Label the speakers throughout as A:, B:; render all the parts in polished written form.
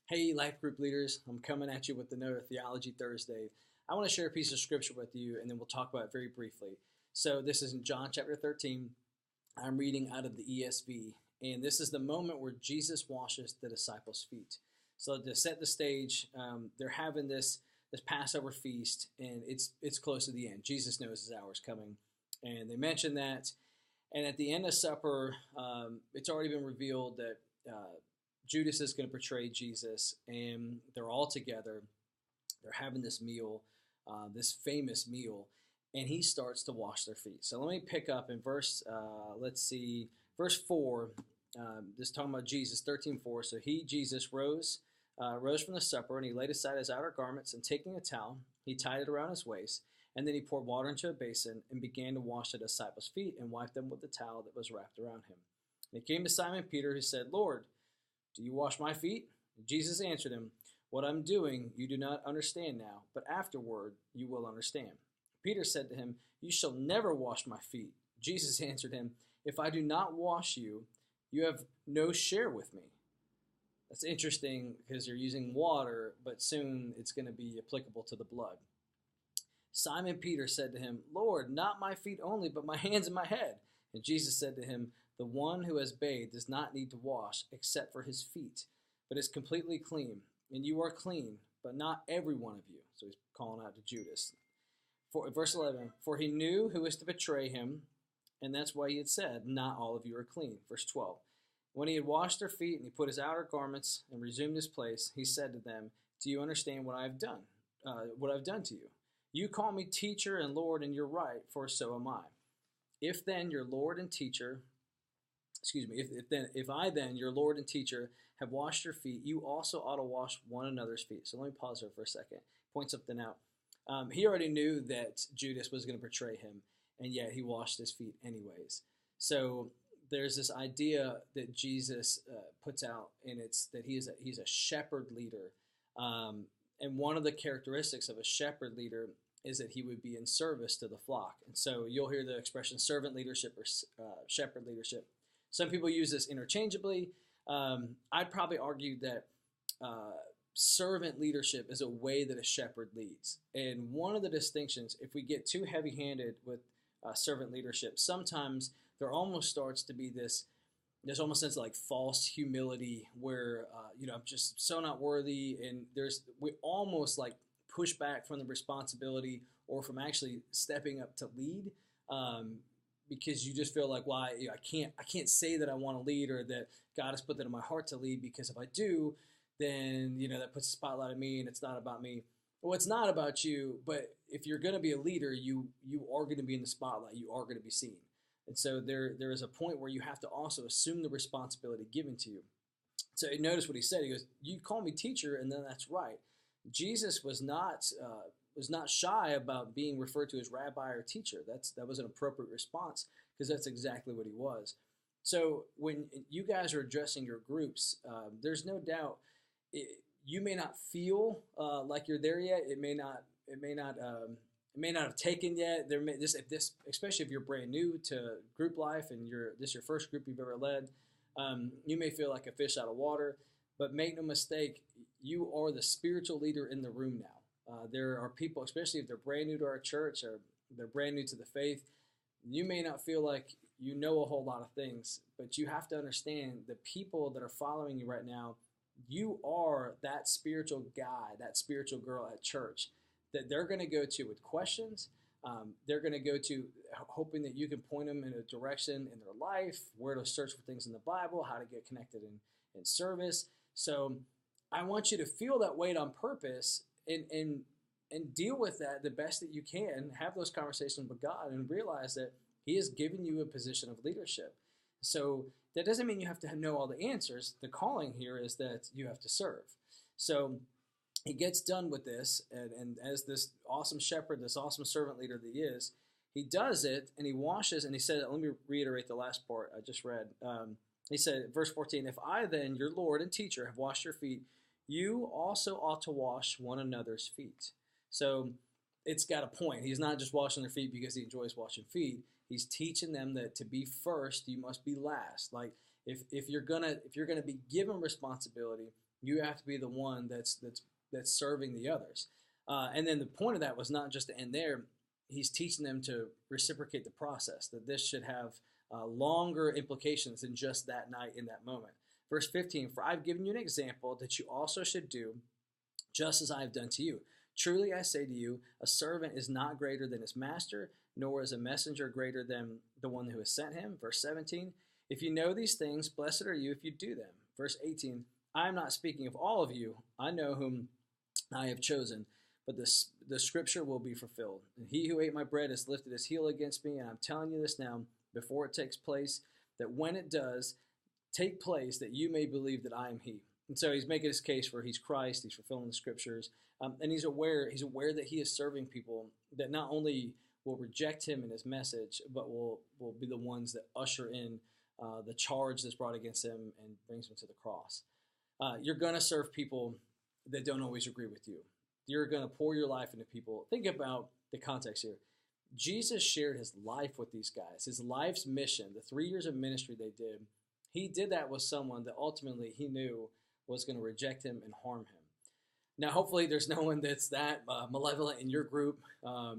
A: Hey, life group leaders, I'm coming at you with another Theology Thursday. I want to share a piece of scripture with you and then we'll talk about it very briefly. So, this is in John chapter 13. I'm reading out of the ESV, and this is the moment where Jesus washes the disciples' feet. So, to set the stage, they're having this Passover feast, and it's close to the end. Jesus knows his hour is coming, and they mention that. And at the end of supper, it's already been revealed that Judas is going to betray Jesus, and they're all together. They're having this meal, this famous meal, and he starts to wash their feet. So let me pick up in verse 4. This is talking about Jesus, 13:4. So Jesus, rose from the supper, and he laid aside his outer garments, and taking a towel, he tied it around his waist. And then he poured water into a basin and began to wash the disciples' feet and wipe them with the towel that was wrapped around him. And he came to Simon Peter, who said, "Lord, do you wash my feet?" And Jesus answered him, "What I'm doing you do not understand now, but afterward you will understand." Peter said to him, "You shall never wash my feet." Jesus answered him, "If I do not wash you, you have no share with me." That's interesting because you're using water, but soon it's going to be applicable to the blood. Simon Peter said to him, "Lord, not my feet only, but my hands and my head." And Jesus said to him, "The one who has bathed does not need to wash except for his feet, but is completely clean. And you are clean, but not every one of you." So he's calling out to Judas. Verse 11, "For he knew who was to betray him, and that's why he had said, 'Not all of you are clean.'" Verse 12, "When he had washed their feet and he put his outer garments and resumed his place, he said to them, 'Do you understand what I have done? What I've done to you? You call me teacher and Lord, and you're right, for so am I. If then your Lord and teacher, if I then, your Lord and teacher, have washed your feet, you also ought to wash one another's feet." So let me pause there for a second. Point something out. He already knew that Judas was going to betray him, and yet he washed his feet anyways. So there's this idea that Jesus puts out, and it's that he's a shepherd leader. And one of the characteristics of a shepherd leader is that he would be in service to the flock. And so you'll hear the expression servant leadership or shepherd leadership. Some people use this interchangeably. I'd probably argue that servant leadership is a way that a shepherd leads. And one of the distinctions, if we get too heavy-handed with servant leadership, sometimes there almost starts to be there's almost a sense of like false humility where, I'm just so not worthy. And we almost like push back from the responsibility or from actually stepping up to lead, because you just feel like, well, I can't say that I want to lead or that God has put that in my heart to lead, because if I do, then that puts a spotlight on me and it's not about me. Well, it's not about you, but if you're going to be a leader, you are going to be in the spotlight. You are going to be seen. And so there is a point where you have to also assume the responsibility given to you. So notice what he said. He goes, "You call me teacher," and then that's right. Jesus was not shy about being referred to as rabbi or teacher. That was an appropriate response, because that's exactly what he was. So when you guys are addressing your groups, there's no doubt you may not feel like you're there yet. It may not have taken yet. Especially if you're brand new to group life and this is your first group you've ever led, you may feel like a fish out of water. But make no mistake, you are the spiritual leader in the room now. There are people, especially if they're brand new to our church or they're brand new to the faith, you may not feel like you know a whole lot of things, but you have to understand the people that are following you right now, you are that spiritual guy, that spiritual girl at church that they're going to go to with questions. They're going to go to hoping that you can point them in a direction in their life, where to search for things in the Bible, how to get connected in service. So I want you to feel that weight on purpose and deal with that the best that you can. Have those conversations with God and realize that He has given you a position of leadership. So that doesn't mean you have to know all the answers. The calling here is that you have to serve. So he gets done with this, and as this awesome shepherd, this awesome servant leader that he is, he does it, and he washes, and he said, let me reiterate the last part I just read. He said, verse 14, "If I then, your Lord and teacher, have washed your feet, you also ought to wash one another's feet." So it's got a point. He's not just washing their feet because he enjoys washing feet. He's teaching them that to be first, you must be last. Like if you're gonna be given responsibility, You have to be the one that's serving the others. And then the point of that was not just to end there. He's teaching them to reciprocate the process, that this should have longer implications than just that night in that moment. Verse 15, for I've given you an example that you also should do just as I have done to you. Truly I say to you, a servant is not greater than his master, nor is a messenger greater than the one who has sent him. Verse 17, if you know these things, blessed are you if you do them. Verse 18, I am not speaking of all of you. I know whom I have chosen, but the scripture will be fulfilled. And he who ate my bread has lifted his heel against me, and I'm telling you this now, before it takes place, that when it does take place, that you may believe that I am he. And so he's making his case for he's Christ, he's fulfilling the scriptures, and he's aware that he is serving people that not only will reject him and his message, but will be the ones that usher in the charge that's brought against him and brings him to the cross. You're going to serve people that don't always agree with you. You're going to pour your life into people. Think about the context here. Jesus shared his life with these guys, his life's mission, the 3 years of ministry they did. He did that with someone that ultimately he knew was going to reject him and harm him. Now, hopefully there's no one that's that malevolent in your group. We'll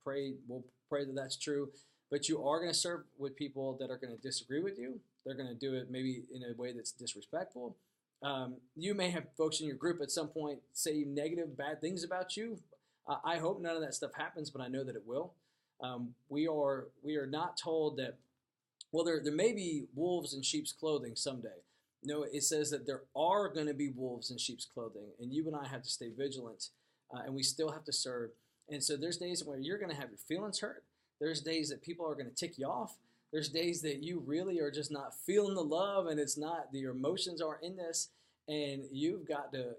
A: pray that that's true. But you are going to serve with people that are going to disagree with you. They're going to do it maybe in a way that's disrespectful. You may have folks in your group at some point say negative, bad things about you. I hope none of that stuff happens, but I know that it will. We are not told that, well, there may be wolves in sheep's clothing someday. No, it says that there are going to be wolves in sheep's clothing, and you and I have to stay vigilant, and we still have to serve. And so there's days where you're going to have your feelings hurt. There's days that people are going to tick you off. There's days that you really are just not feeling the love, and it's not, your emotions aren't in this, and you've got to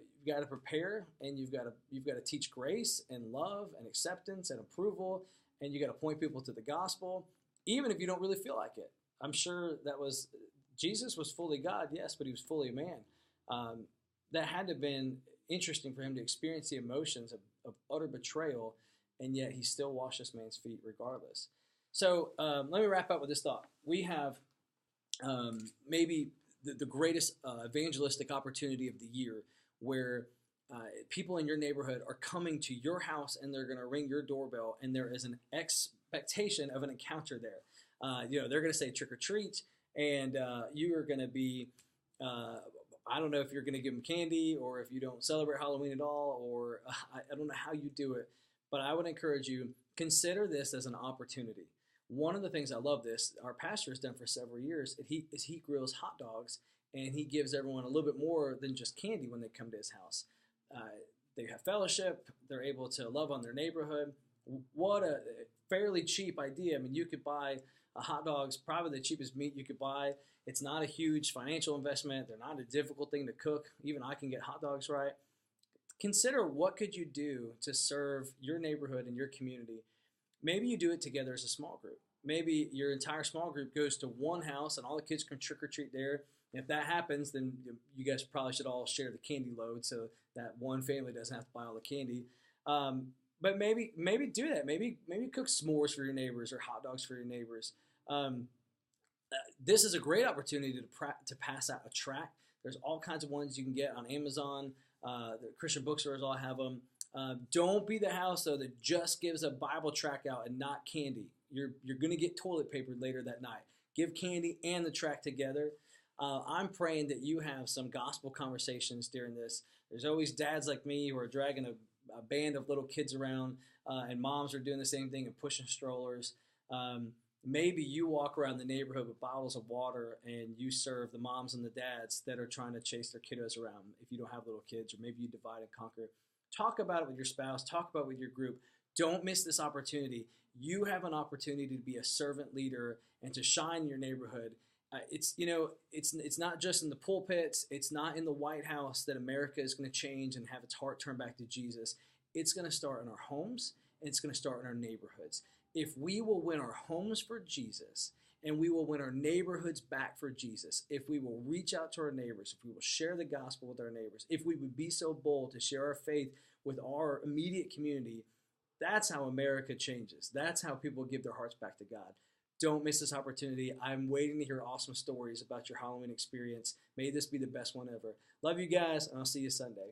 A: prepare, and you've got to teach grace and love and acceptance and approval, and you got to point people to the gospel, even if you don't really feel like it. I'm sure Jesus was fully God, yes, but he was fully a man. That had to have been interesting for him to experience the emotions of utter betrayal, and yet he still washed this man's feet regardless. So let me wrap up with this thought. We have maybe the greatest evangelistic opportunity of the year, where people in your neighborhood are coming to your house and they're going to ring your doorbell, and there is an expectation of an encounter there. They're going to say trick or treat, and you are going to be, I don't know if you're going to give them candy or if you don't celebrate Halloween at all, or I don't know how you do it, but I would encourage you, consider this as an opportunity. One of the things I love this, our pastor has done for several years, is he grills hot dogs, and he gives everyone a little bit more than just candy when they come to his house. They have fellowship. They're able to love on their neighborhood. What a fairly cheap idea. I mean, you could buy a hot dog's probably the cheapest meat you could buy. It's not a huge financial investment. They're not a difficult thing to cook. Even I can get hot dogs right. Consider, what could you do to serve your neighborhood and your community? Maybe you do it together as a small group. Maybe your entire small group goes to one house and all the kids can trick or treat there. And if that happens, then you guys probably should all share the candy load so that one family doesn't have to buy all the candy. But maybe do that. Maybe cook s'mores for your neighbors or hot dogs for your neighbors. This is a great opportunity to pass out a tract. There's all kinds of ones you can get on Amazon. The Christian bookstores all have them. Don't be the house, though, that just gives a Bible tract out and not candy. You're going to get toilet paper later that night. Give candy and the tract together. I'm praying that you have some gospel conversations during this. There's always dads like me who are dragging a band of little kids around, and moms are doing the same thing and pushing strollers. Maybe you walk around the neighborhood with bottles of water and you serve the moms and the dads that are trying to chase their kiddos around if you don't have little kids, or maybe you divide and conquer. Talk about it with your spouse. Talk about it with your group. Don't miss this opportunity. You have an opportunity to be a servant leader and to shine in your neighborhood. It's not just in the pulpits. It's not in the White House that America is going to change and have its heart turned back to Jesus. It's going to start in our homes, and it's going to start in our neighborhoods. If we will win our homes for Jesus, and we will win our neighborhoods back for Jesus, if we will reach out to our neighbors, if we will share the gospel with our neighbors, if we would be so bold to share our faith with our immediate community, that's how America changes. That's how people give their hearts back to God. don't miss this opportunity. I'm waiting to hear awesome stories about your Halloween experience. May this be the best one ever. Love you guys, and I'll see you Sunday.